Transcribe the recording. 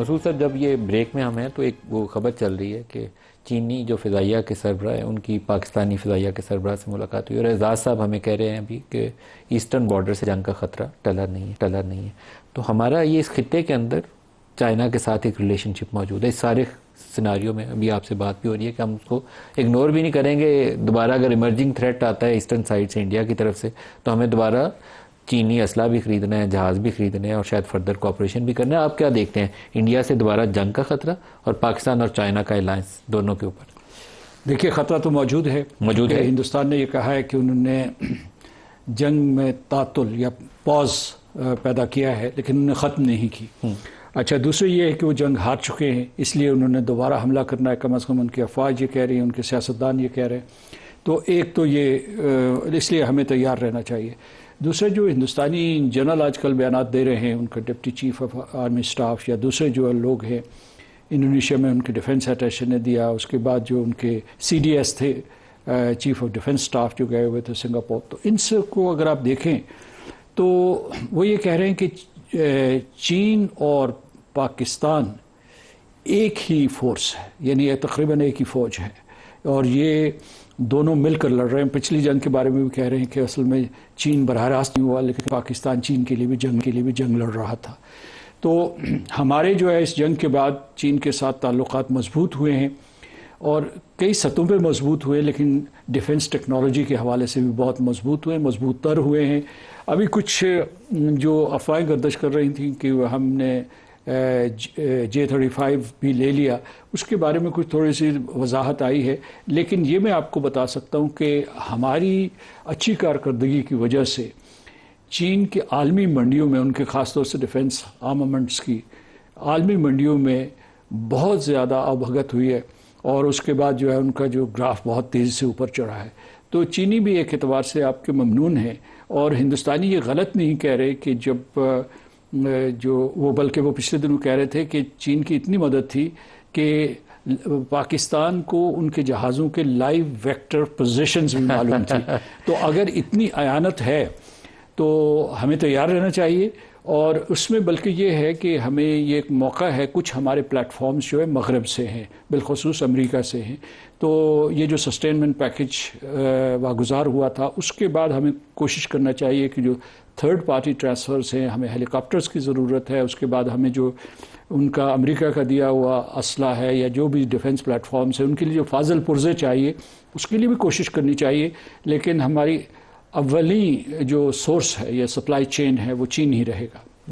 مسعود صاحب، جب یہ بریک میں ہم ہیں تو ایک وہ خبر چل رہی ہے کہ چینی جو فضائیہ کے سربراہ ہیں ان کی پاکستانی فضائیہ کے سربراہ سے ملاقات ہوئی، اور اعزاز صاحب ہمیں کہہ رہے ہیں ابھی کہ ایسٹرن بارڈر سے جنگ کا خطرہ ٹلا نہیں ہے. تو ہمارا یہ اس خطے کے اندر چائنا کے ساتھ ایک ریلیشن شپ موجود ہے. اس سارے سیناریو میں ابھی آپ سے بات بھی ہو رہی ہے کہ ہم اس کو اگنور بھی نہیں کریں گے. دوبارہ اگر ایمرجنگ تھریٹ آتا ہے ایسٹرن سائڈ سے انڈیا کی طرف سے تو ہمیں دوبارہ چینی اسلحہ بھی خریدنا ہے، جہاز بھی خریدنے ہیں، اور شاید فردر کوآپریشن بھی کرنا ہے. آپ کیا دیکھتے ہیں انڈیا سے دوبارہ جنگ کا خطرہ اور پاکستان اور چائنا کا الائنس دونوں کے اوپر؟ دیکھیے، خطرہ تو موجود ہے. ہندوستان نے یہ کہا ہے کہ انہوں نے جنگ میں تعطل یا پاز پیدا کیا ہے، لیکن انہوں نے ختم نہیں کی. اچھا، دوسری یہ ہے کہ وہ جنگ ہار چکے ہیں، اس لیے انہوں نے دوبارہ حملہ کرنا ہے. کم از کم ان کی افواج یہ کہہ رہی ہیں، ان کے سیاستدان یہ کہہ رہے ہیں. تو ایک تو یہ اس لیے ہمیں تیار رہنا چاہیے. دوسرے جو ہندوستانی جنرل آج کل بیانات دے رہے ہیں، ان کا deputy chief of army staff یا دوسرے جو لوگ ہیں، انڈونیشیا میں ان کے ڈیفنس اٹیشے نے دیا، اس کے بعد جو ان کے سی ڈی ایس تھے، چیف آف ڈیفنس سٹاف جو گئے ہوئے تھے سنگاپور، تو ان سے کو اگر آپ دیکھیں تو وہ یہ کہہ رہے ہیں کہ چین اور پاکستان ایک ہی فورس ہے، یعنی تقریباً ایک ہی فوج ہے، اور یہ دونوں مل کر لڑ رہے ہیں. پچھلی جنگ کے بارے میں بھی کہہ رہے ہیں کہ اصل میں چین براہ راست نہیں ہوا، لیکن پاکستان چین کے لیے بھی جنگ لڑ رہا تھا. تو ہمارے جو ہے اس جنگ کے بعد چین کے ساتھ تعلقات مضبوط ہوئے ہیں، اور کئی سطحوں پہ مضبوط ہوئے، لیکن ڈیفنس ٹیکنالوجی کے حوالے سے بھی بہت مضبوط تر ہوئے ہیں. ابھی کچھ جو افواہیں گردش کر رہی تھیں کہ ہم نے J-35 بھی لے لیا، اس کے بارے میں کچھ تھوڑی سی وضاحت آئی ہے. لیکن یہ میں آپ کو بتا سکتا ہوں کہ ہماری اچھی کارکردگی کی وجہ سے چین کے عالمی منڈیوں میں، ان کے خاص طور سے ڈیفنس آرمامنٹس کی عالمی منڈیوں میں بہت زیادہ آبھگت ہوئی ہے، اور اس کے بعد جو ہے ان کا جو گراف بہت تیزی سے اوپر چڑھا ہے. تو چینی بھی ایک اعتبار سے آپ کے ممنون ہیں، اور ہندوستانی یہ غلط نہیں کہہ رہے کہ جب جو وہ، بلکہ وہ پچھلے دنوں کہہ رہے تھے کہ چین کی اتنی مدد تھی کہ پاکستان کو ان کے جہازوں کے لائیو ویکٹر پوزیشنز بھی معلوم تھی. تو اگر اتنی عیانت ہے تو ہمیں تیار رہنا چاہیے. اور اس میں بلکہ یہ ہے کہ ہمیں یہ ایک موقع ہے، کچھ ہمارے پلیٹ فارمز جو ہے مغرب سے ہیں، بالخصوص امریکہ سے ہیں. تو یہ جو سسٹینمنٹ پیکج واگزار ہوا تھا، اس کے بعد ہمیں کوشش کرنا چاہیے کہ جو تھرڈ پارٹی ٹرانسفرز ہیں، ہمیں ہیلی کاپٹرز کی ضرورت ہے. اس کے بعد ہمیں جو ان کا امریکہ کا دیا ہوا اسلحہ ہے یا جو بھی ڈیفنس پلیٹ فارمز ہیں، ان کے لیے جو فاضل پرزے چاہیے، اس کے لیے بھی کوشش کرنی چاہیے. لیکن ہماری اولی جو سورس ہے یا سپلائی چین ہے وہ چین ہی رہے گا.